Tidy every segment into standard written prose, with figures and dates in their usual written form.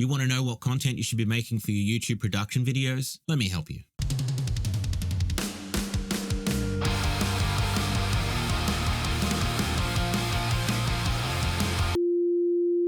You want to know what content you should be making for your YouTube production videos? Let me help you.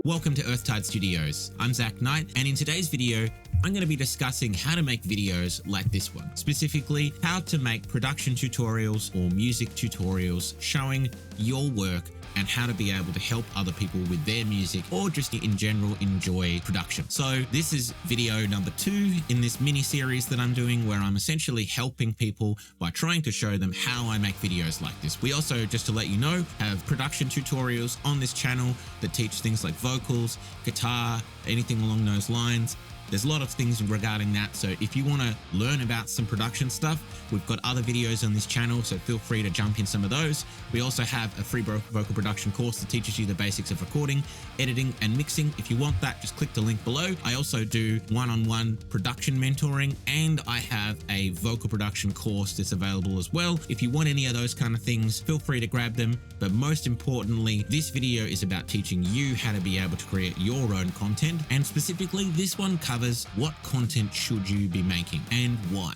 Welcome to Earthtide Studios. I'm Zach Knight, and in today's video, I'm going to be discussing how to make videos like this one. Specifically, how to make production tutorials or music tutorials showing your work and how to be able to help other people with their music or just in general enjoy production. So this is video number 2 in this mini series that I'm doing, where I'm essentially helping people by trying to show them how I make videos like this. We also, just to let you know, have production tutorials on this channel that teach things like vocals, guitar, anything along those lines. There's a lot of things regarding that, so if you want to learn about some production stuff, we've got other videos on this channel, so feel free to jump in some of those. We also have a free vocal production course that teaches you the basics of recording, editing, and mixing. If you want that, just click the link below. I also do one-on-one production mentoring, and I have a vocal production course that's available as well. If you want any of those kind of things, feel free to grab them. But most importantly, this video is about teaching you how to be able to create your own content, and specifically this one covers what content should you be making and why.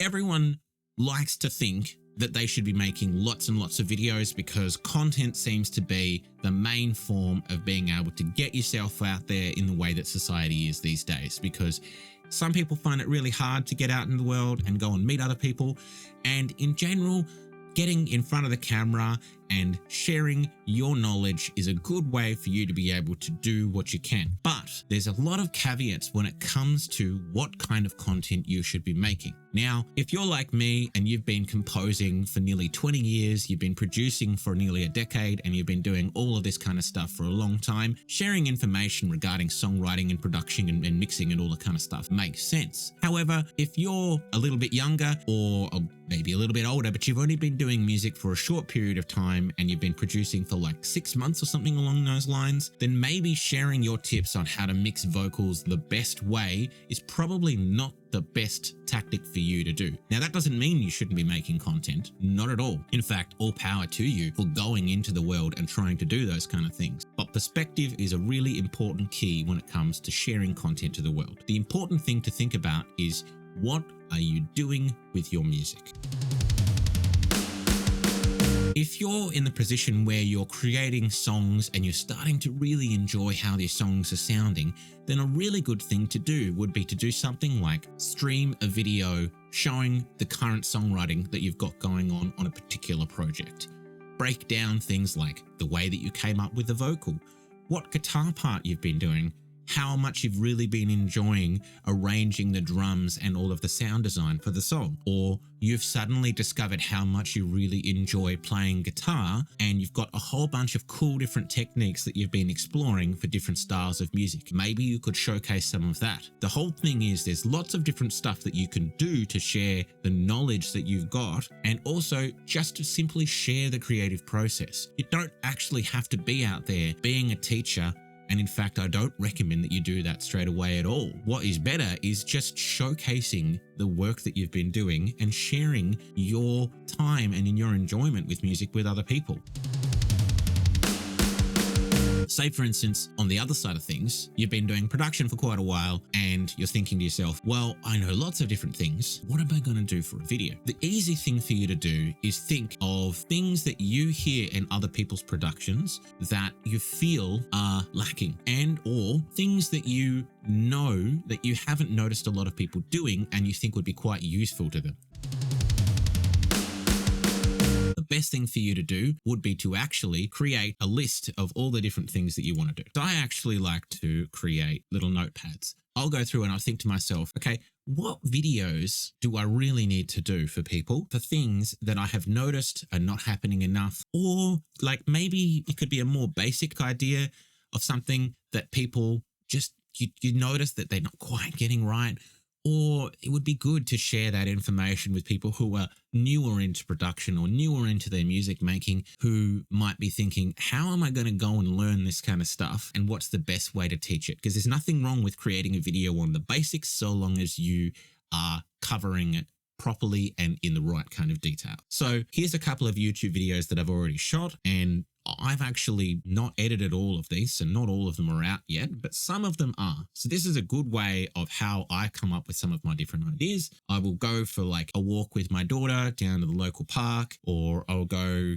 Everyone likes to think that they should be making lots and lots of videos because content seems to be the main form of being able to get yourself out there in the way that society is these days, because some people find it really hard to get out in the world and go and meet other people, and in general, getting in front of the camera and sharing your knowledge is a good way for you to be able to do what you can. But there's a lot of caveats when it comes to what kind of content you should be making. Now, if you're like me and you've been composing for nearly 20 years, you've been producing for nearly a decade, and you've been doing all of this kind of stuff for a long time, sharing information regarding songwriting and production and mixing and all that kind of stuff makes sense. However, if you're a little bit younger or maybe a little bit older, but you've only been doing music for a short period of time and you've been producing for like 6 months or something along those lines, then maybe sharing your tips on how to mix vocals the best way is probably not the best tactic for you to do. Now, that doesn't mean you shouldn't be making content, not at all. In fact, all power to you for going into the world and trying to do those kind of things. But perspective is a really important key when it comes to sharing content to the world. The important thing to think about is, what are you doing with your music? If you're in the position where you're creating songs and you're starting to really enjoy how these songs are sounding, then a really good thing to do would be to do something like stream a video showing the current songwriting that you've got going on a particular project. Break down things like the way that you came up with the vocal, what guitar part you've been doing, how much you've really been enjoying arranging the drums and all of the sound design for the song. Or you've suddenly discovered how much you really enjoy playing guitar, and you've got a whole bunch of cool different techniques that you've been exploring for different styles of music. Maybe you could showcase some of that. The whole thing is, there's lots of different stuff that you can do to share the knowledge that you've got, and also just to simply share the creative process. You don't actually have to be out there being a teacher. And in fact, I don't recommend that you do that straight away at all. What is better is just showcasing the work that you've been doing and sharing your time and in your enjoyment with music with other people. Say, for instance, on the other side of things, you've been doing production for quite a while and you're thinking to yourself, well, I know lots of different things. What am I going to do for a video? The easy thing for you to do is think of things that you hear in other people's productions that you feel are lacking, and or things that you know that you haven't noticed a lot of people doing and you think would be quite useful to them. The best thing for you to do would be to actually create a list of all the different things that you want to do. So I actually like to create little notepads. I'll go through and I'll think to myself, okay, what videos do I really need to do for people, for things that I have noticed are not happening enough? Or like maybe it could be a more basic idea of something that people just, you notice that they're not quite getting right. Or it would be good to share that information with people who are newer into production or newer into their music making, who might be thinking, how am I going to go and learn this kind of stuff? And what's the best way to teach it? Because there's nothing wrong with creating a video on the basics so long as you are covering it properly and in the right kind of detail. So here's a couple of YouTube videos that I've already shot, and I've actually not edited all of these, and not all of them are out yet, but some of them are. So this is a good way of how I come up with some of my different ideas. I will go for like a walk with my daughter down to the local park, or I'll go,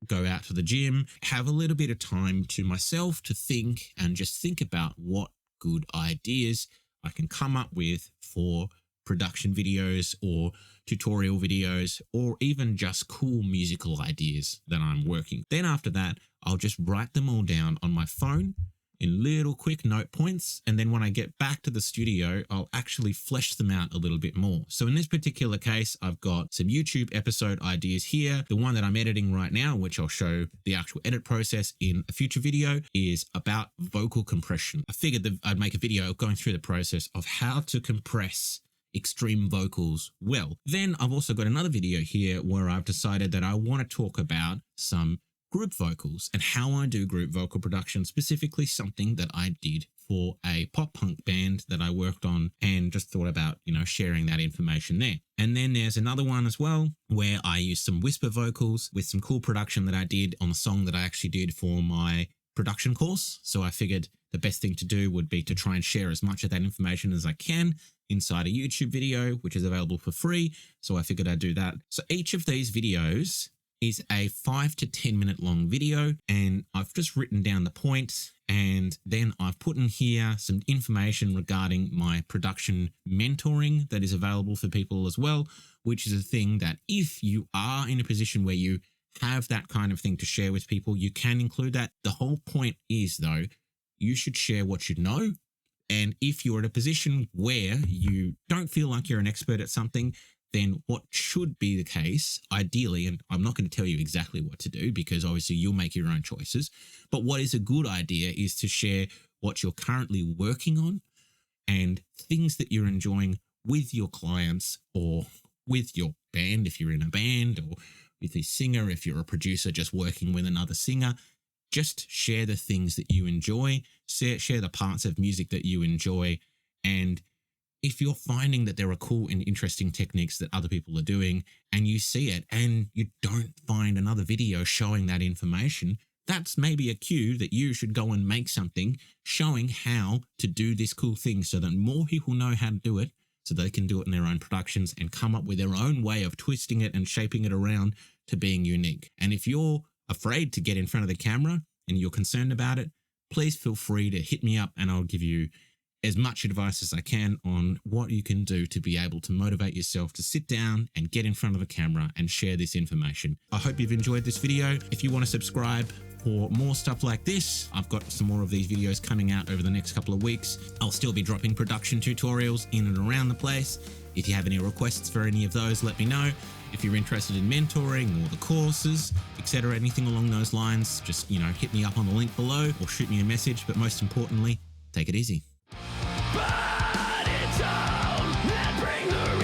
go out to the gym, have a little bit of time to myself to think and just think about what good ideas I can come up with for production videos or tutorial videos, or even just cool musical ideas that I'm working. Then after that, I'll just write them all down on my phone in little quick note points. And then when I get back to the studio, I'll actually flesh them out a little bit more. So in this particular case, I've got some YouTube episode ideas here. The one that I'm editing right now, which I'll show the actual edit process in a future video, is about vocal compression. I figured that I'd make a video going through the process of how to compress extreme vocals well. Then I've also got another video here where I've decided that I want to talk about some group vocals and how I do group vocal production, specifically something that I did for a pop punk band that I worked on, and just thought about, sharing that information there. And then there's another one as well where I use some whisper vocals with some cool production that I did on a song that I actually did for my production course. So I figured the best thing to do would be to try and share as much of that information as I can inside a YouTube video, which is available for free. So I figured I'd do that. So each of these videos is a 5 to 10 minute long video, and I've just written down the points, and then I've put in here some information regarding my production mentoring that is available for people as well, which is a thing that if you are in a position where you have that kind of thing to share with people, you can include that. The whole point is, though, you should share what you know. And if you're in a position where you don't feel like you're an expert at something, then what should be the case, ideally, and I'm not going to tell you exactly what to do because obviously you'll make your own choices, but what is a good idea is to share what you're currently working on and things that you're enjoying with your clients, or with your band if you're in a band, or with a singer if you're a producer just working with another singer. Just share the things that you enjoy, share the parts of music that you enjoy. And if you're finding that there are cool and interesting techniques that other people are doing and you see it and you don't find another video showing that information, that's maybe a cue that you should go and make something showing how to do this cool thing so that more people know how to do it, so they can do it in their own productions and come up with their own way of twisting it and shaping it around to being unique. And if you're afraid to get in front of the camera and you're concerned about it, please feel free to hit me up and I'll give you as much advice as I can on what you can do to be able to motivate yourself to sit down and get in front of the camera and share this information. I hope you've enjoyed this video. If you want to subscribe for more stuff like this, I've got some more of these videos coming out over the next couple of weeks. I'll still be dropping production tutorials in and around the place. If you have any requests for any of those, let me know. If you're interested in mentoring or the courses, etc., anything along those lines, just, hit me up on the link below or shoot me a message. But most importantly, take it easy. Burn it down and bring the